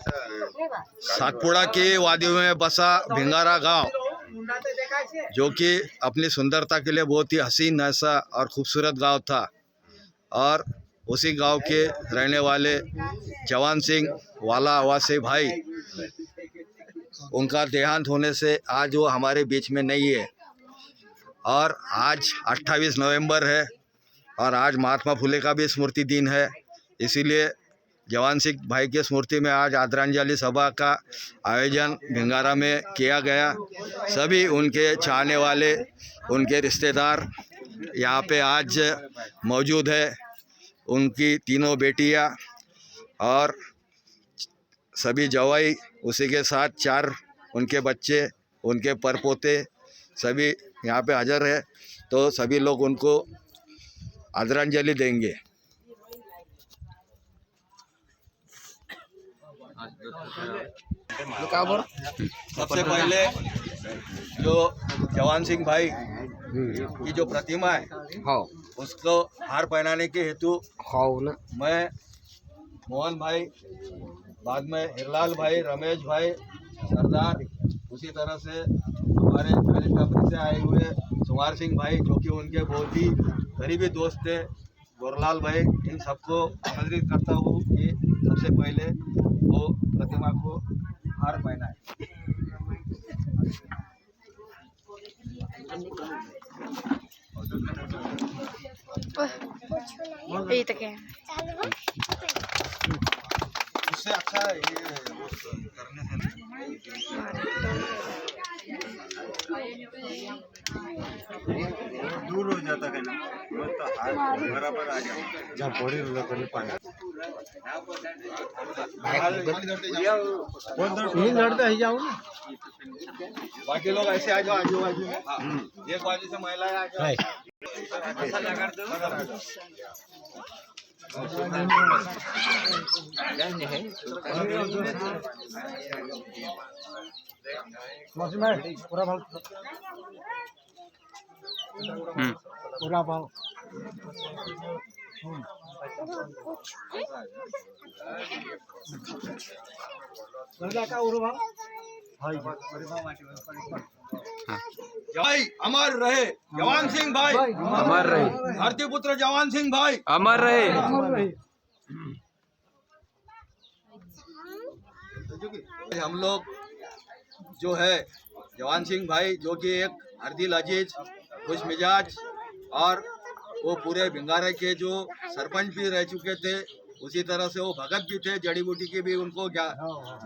सातपुड़ा की वादियों में बसा भिंगारा गांव, जो कि अपनी सुंदरता के लिए बहुत ही हसीन ऐसा और खूबसूरत गांव था। और उसी गांव के रहने वाले जवान सिंह वाला आवासी भाई, उनका देहांत होने से आज वो हमारे बीच में नहीं है। और आज 28 नवंबर है और आज महात्मा फुले का भी स्मृति दिन है। इसीलिए जवान सिंह भाई की स्मृति में आज आदरांजलि सभा का आयोजन भिंगारा में किया गया। सभी उनके चाहने वाले, उनके रिश्तेदार यहाँ पे आज मौजूद है। उनकी तीनों बेटियाँ और सभी जवाई, उसी के साथ 4 उनके बच्चे, उनके परपोते सभी यहाँ पे हाजिर है। तो सभी लोग उनको आदरांजलि देंगे। सबसे पहले जो जवान सिंह भाई की जो प्रतिमा है, उसको हार पहनाने के हेतु मैं मोहन भाई, बाद में हिरलाल भाई, रमेश भाई, सरदार, उसी तरह से हमारे चालीसटापरी से आए हुए सुमार सिंह भाई, जो कि उनके बहुत ही करीबी दोस्त थे, गोरलाल भाई, इन सबको आमंत्रित करता हूँ कि सबसे पहले वो प्रतिमा को हार पहनाए। यही तक है। उससे अच्छा ये करने से दूर हो जाता है ना, तो हाथ बराबर आ जाए जहाँ बड़ी रोला करने पानी लड़ते ही जाओ ना। बाकी लोग ऐसे आ जाओ आजू बाजू में, एक बाजू से महिलाएं आ जाओ। पूरा भाव पूरा भाव भाई अमर रहे जवान सिंह भाई, अमर रहे धरती पुत्र जवान सिंह भाई, अमर रहे। हम लोग जो है जवान सिंह भाई, जो कि एक हरदिल अजीज, खुश मिजाज और वो पूरे भिंगारे के जो सरपंच भी रह चुके थे, उसी तरह से वो भगत भी थे, जड़ी बूटी की भी उनको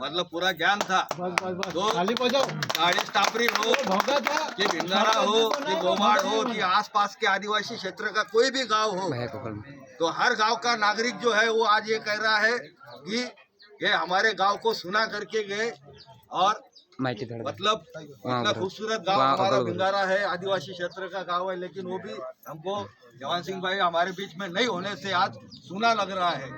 मतलब पूरा ज्ञान था। तो चालीसटापरी हो कि भिंगारा हो कि गोमाड़ हो कि आसपास के आदिवासी क्षेत्र का कोई भी गांव हो, तो हर गांव का नागरिक जो है वो आज ये कह रहा है कि ये हमारे गांव को सुना करके गए। और मतलब इतना खूबसूरत गांव हमारा भिंगारा है, आदिवासी क्षेत्र का गांव है, लेकिन वो भी हमको जवान सिंह भाई हमारे बीच में नहीं होने से आज सुना लग रहा है।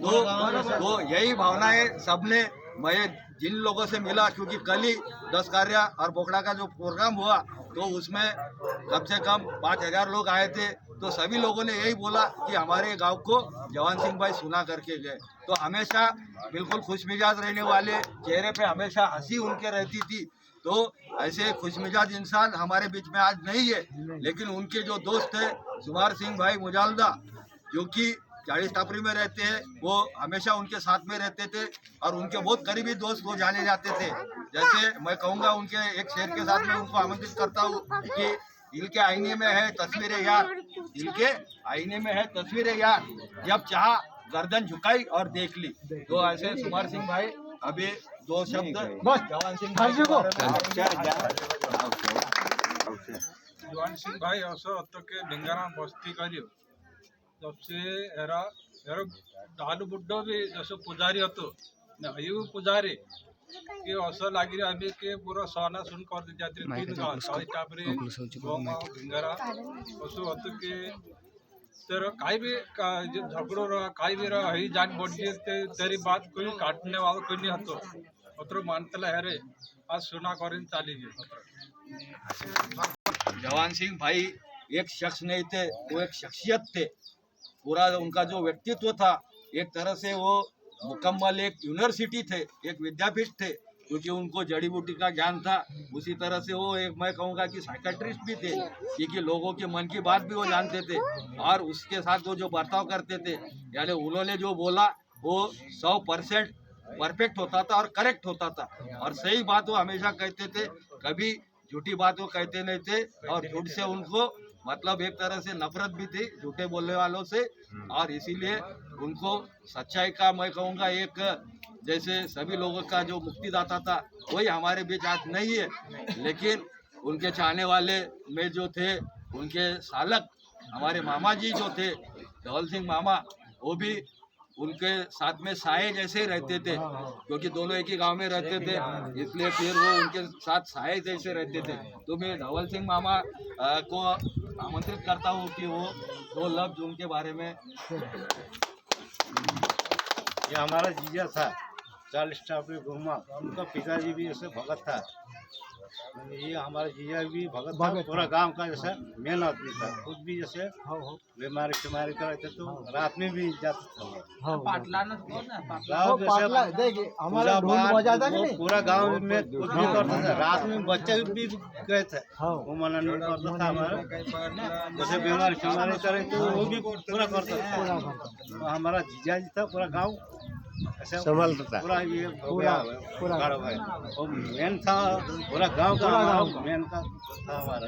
तो यही भावनाएं सबने, मैं जिन लोगों से मिला, क्योंकि कल ही 10 कार्य और बोकड़ा का जो प्रोग्राम हुआ, तो उसमें कम से कम 5000 लोग आए थे। तो सभी लोगों ने यही बोला कि हमारे गांव को जवान सिंह भाई सुना करके गए। तो हमेशा बिल्कुल खुश मिजाज रहने वाले, चेहरे पे हमेशा हंसी उनके रहती थी। तो ऐसे खुश मिजाज इंसान हमारे बीच में आज नहीं है, लेकिन उनके जो दोस्त है सुमार सिंह भाई मुजालदा, जो कि चालीसटापरी में रहते हैं, वो हमेशा उनके साथ में रहते थे और उनके बहुत करीबी दोस्त वो जाने जाते थे। जैसे मैं कहूँगा, उनके एक शेर के साथ में उनको आमंत्रित करता हूँ कि दिल के आईने में है तस्वीरें यार, दिल के आईने में है तस्वीरें यार, जब चाहा गर्दन झुकाई और देख ली। तो ऐसे सुमार सिंह भाई अभी 2 शब्द जवान सिंह भाई जवान सिंह भाई असं होतं की भिंगारा बस्ती कर्यो जब से एरा एरो दादू बुड्ढो भी जसं पुजारी होतो न अयू पुजारी कि असं लागिरी आम्ही के पूरा सोना सुन कर दी जात्री 3 गाव चालीसटापरी गोमाव भिंगारा असं होतं की तर काही भी झगड़ो रहा काही भी रहा ही जान बढ़ी तेरी बात कोई काटने वाला कोई नहीं हतो अत्र मानतला है रे आज सुना करें चाली जवान सिंह भाई एक शख्स नहीं थे, वो एक शख्सियत थे। पूरा उनका जो व्यक्तित्व था, एक तरह से वो मुकम्मल एक यूनिवर्सिटी थे, एक विद्यापीठ थे, क्योंकि उनको जड़ी बूटी का ज्ञान था। उसी तरह से वो एक मैं कहूँगा कि साइकेट्रिस्ट भी थे, क्योंकि लोगों के मन की बात भी वो जानते थे और उसके साथ वो जो बर्ताव करते थे, यानी उन्होंने जो बोला वो 100% परफेक्ट होता था और करेक्ट होता था और सही बात वो हमेशा कहते थे, कभी झूठी बात वो कहते नहीं थे और झूठ से उनको मतलब एक तरह से नफरत भी थी झूठे बोलने वालों से। और इसीलिए उनको सच्चाई का मैं कहूँगा एक जैसे सभी लोगों का जो मुक्तिदाता था वही हमारे बीच आज नहीं है, लेकिन उनके चाहने वाले में जो थे उनके सालक हमारे मामा जी जो थे धवल सिंह मामा, वो भी उनके साथ में साये जैसे ही रहते थे, क्योंकि दोनों एक ही गांव में रहते थे, इसलिए फिर वो उनके साथ साये जैसे रहते थे। तो मैं धवल सिंह मामा को आमंत्रित करता हूँ कि वो 2 लफ्ज उनके बारे में। ये हमारा जीजा था 40 टापरी घूमा, उनका पिताजी भी जैसे भगत था, ये हमारा जीजा भी भगत था, पूरा गांव का जैसे मेन आदमी था। खुद भी जैसे बीमारी शिमारी करे थे तो रात में भी जाता था। पूरा गांव में कुछ भी करता था, रात में बच्चे भी गए थे, वो मना नहीं करता था हमारा। जैसे बीमारी शिमारी करे तो वो भी पूरा करता था। तो हमारा जीजा जी था, पूरा गाँव संभालता था, पूरा ये हो गया वो मेन था, पूरा गांव का मेन का था हमारा।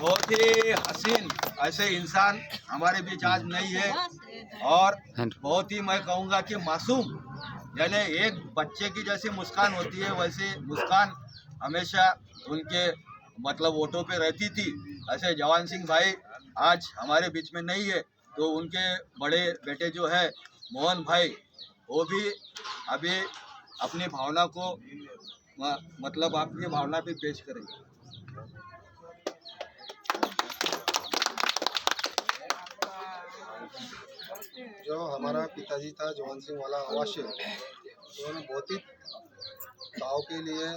बहुत ही हसीन ऐसे इंसान हमारे बीच आज नहीं है और बहुत ही मैं कहूँगा कि मासूम, यानी एक बच्चे की जैसी मुस्कान होती है वैसे मुस्कान हमेशा उनके मतलब वोटों पे रहती थी। ऐसे जवान सिंह भाई आज हमारे बीच में नहीं है, तो उनके बड़े बेटे जो है मोहन भाई, वो भी अभी अपनी भावना को मतलब आपकी भावना पे पेश करेंगे। जो हमारा पिताजी था जवान सिंह वाला आवास, उन्होंने बहुत ही गाँव के लिए,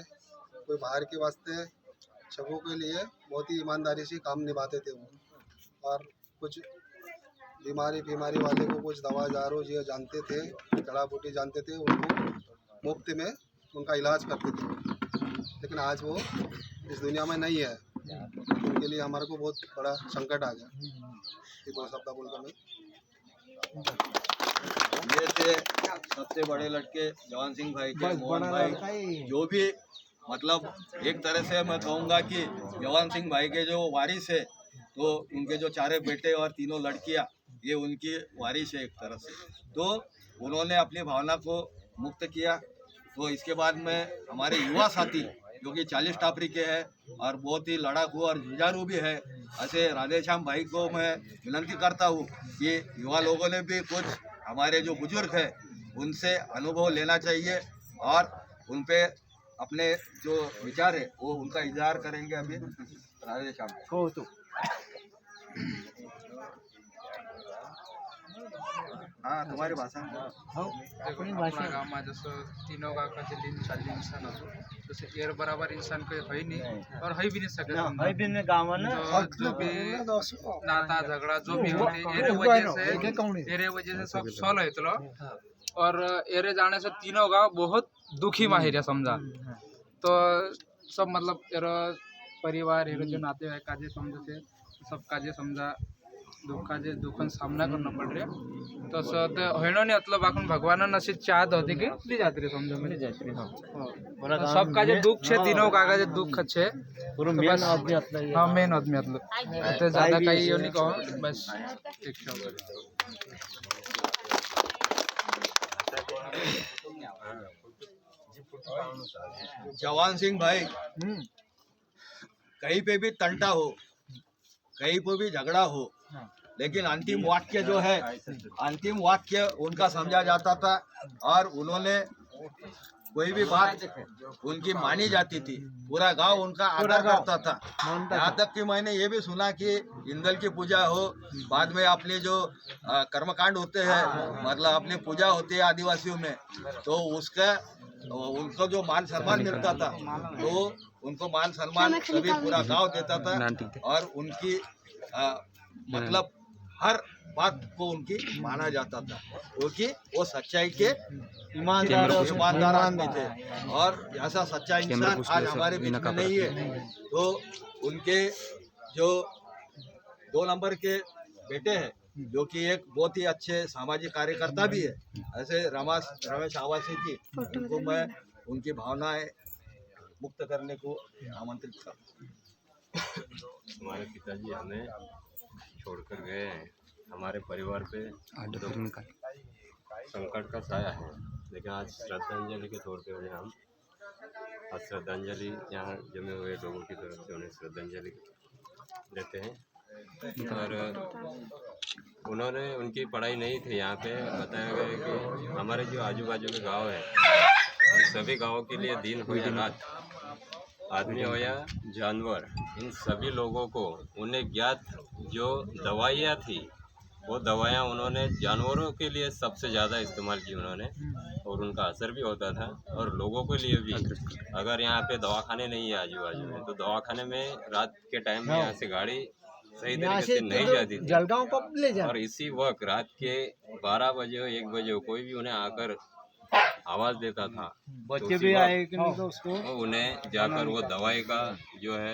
कोई बाहर के वास्ते, सबों के लिए बहुत ही ईमानदारी से काम निभाते थे वो। और कुछ बीमारी वाले को कुछ दवा दारू जो जानते थे, जड़ा बूटी जानते थे, उनको मुफ्त में उनका इलाज करते थे। लेकिन आज वो इस दुनिया में नहीं है, उनके लिए हमारे को बहुत बड़ा संकट आ गया। ये 2 शब्द बोलकर मैं ये थे सबसे बड़े लड़के जवान सिंह भाई के मोहन भाई, जो भी मतलब एक तरह से मैं कहूँगा कि जवान सिंह भाई के जो वारिस है, तो उनके जो 4 बेटे और 3 लड़कियाँ, ये उनकी वारिस है एक तरह से। तो उन्होंने अपनी भावना को मुक्त किया। तो इसके बाद में हमारे युवा साथी जो कि 40 टापरी के हैं और बहुत ही लड़ाकू और जुझारू भी है, ऐसे राधेश्याम भाई को मैं विनती करता हूँ कि युवा लोगों ने भी कुछ हमारे जो बुजुर्ग हैं उनसे अनुभव लेना चाहिए और उन पे अपने जो विचार है वो उनका इजहार करेंगे। अभी राधेश्याम को तो हाँ तुम्हारी भाषा गाँव में जसं तीनों गाँव का चाली इंसान हो, जैसे एर बराबर इंसान कोई है नहीं और है भी नहीं सके। जो भी नाता झगड़ा जो भी होते एरे वजह से सब सॉल्व होतलो और एरे जाने से तीनों गाँव बहुत दुखी माहिर समझा। तो सब मतलब एरो परिवार एरो जो नाते हैं काजे समझते सब काजे समझा दुखन सामना करना पड़ रहा। तो होनो नहीं मतलब आखन भगवान नसीब चाहत होती कि ली जाती रही समझो मिल जाती रही सब का जो दुख छे तीनों का जो दुख छे पूरा मेन आदमी मतलब हां मेन आदमी मतलब तो ज्यादा कहीं यो नहीं कहो बस एक शब्द। जवान सिंह भाई कहीं पे भी तंटा हो, कहीं पे भी झगड़ा हो, लेकिन अंतिम वाक्य जो है अंतिम वाक्य उनका समझा जाता था और उन्होंने कोई भी बात उनकी मानी जाती थी, पूरा गांव उनका आदर करता था। यहाँ तक कि मैंने ये भी सुना कि इंदल की पूजा हो, बाद में अपने जो कर्मकांड होते हैं मतलब अपनी पूजा होती है आदिवासियों में, तो उसका उनको जो मान सम्मान मिलता था तो उनको मान सम्मान सभी पूरा गांव देता था और उनकी मतलब हर बात को उनकी माना जाता था, क्योंकि वो सच्चाई के ईमानदार आदमी थे। और ऐसा सच्चा इंसान आज हमारे बीच में नहीं है। तो उनके जो 2 नंबर के बेटे हैं, जो कि एक बहुत ही अच्छे सामाजिक कार्यकर्ता भी है, ऐसे रमेश आवासी जी, उनको मैं उनकी भावनाएं मुक्त करने को आमंत्रित करता हूं। हमारे पिताजी हमें छोड़कर गए हैं। हमारे परिवार पे संकट का साया है, लेकिन आज श्रद्धांजलि के तौर पे उन्हें हम आज श्रद्धांजलि यहाँ जमे हुए लोगों की तरफ से उन्हें श्रद्धांजलि देते हैं। और उन्होंने उनकी पढ़ाई नहीं थी यहाँ पे। बताया गया कि हमारे जो आजू बाजू के गांव हैं, उन सभी गांवों के लिए दिन हो या रात, आदमी हो या जानवर, इन सभी लोगों को उन्हें ज्ञात जो दवाइयाँ थी, वो दवाइयाँ उन्होंने जानवरों के लिए सबसे ज़्यादा इस्तेमाल की उन्होंने, और उनका असर भी होता था। और लोगों के लिए भी, अगर यहाँ पे दवाखाने नहीं है आजू बाजू में, तो दवाखाने में रात के टाइम में यहाँ से गाड़ी सही तरीके से नहीं जाती थी। जलगांव कब ले जाए, और इसी वक्त रात के 12 बजे हो 1 बजे हो, कोई भी उन्हें आकर आवाज देता था, बच्चे भी आए कि नहीं, तो उसको उन्हें जाकर वो दवाई का जो है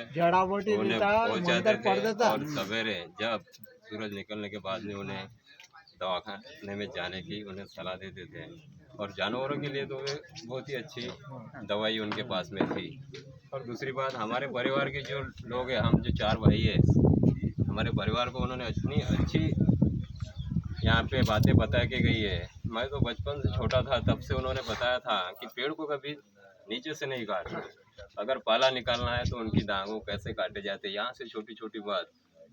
उन्हें पहुँचाते थे। और सवेरे जब सूरज निकलने के बाद में उन्हें दवाखाने में जाने की उन्हें सलाह देते थे। और जानवरों के लिए तो वे बहुत ही अच्छी दवाई उनके पास में थी। और दूसरी बात, हमारे परिवार के जो लोग हैं, हम जो 4 भाई हैं, हमारे परिवार को उन्होंने इतनी अच्छी यहाँ पे बातें बता के गई है। मैं तो बचपन से छोटा था तब से उन्होंने बताया था कि पेड़ को कभी नीचे से नहीं काटना, अगर पाला निकालना है तो उनकी डांगों कैसे काटे जाते, यहाँ से छोटी छोटी बात,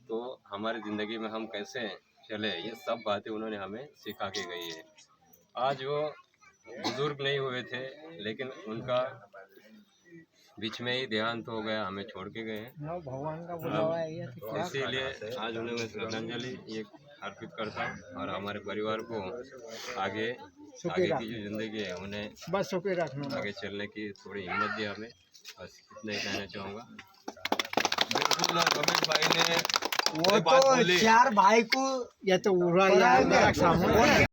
तो हमारी ज़िंदगी में हम कैसे चले, ये सब बातें उन्होंने हमें सिखा के गई है। आज वो बुजुर्ग नहीं हुए थे, लेकिन उनका बीच में ही देहांत हो गया, हमें छोड़ के गए हैं। भगवान का बुलावा है, इसीलिए आज उन्हें मैं श्रद्धांजलि ये अर्पित करता हूँ। और हमारे परिवार को आगे की जो जिंदगी है, उन्हें बस आगे चलने की थोड़ी हिम्मत दी हमें, बस इतना ही कहना चाहूँगा। बिल्कुल, रमेश भाई ने वो तो 4 भाई को या तो उड़ा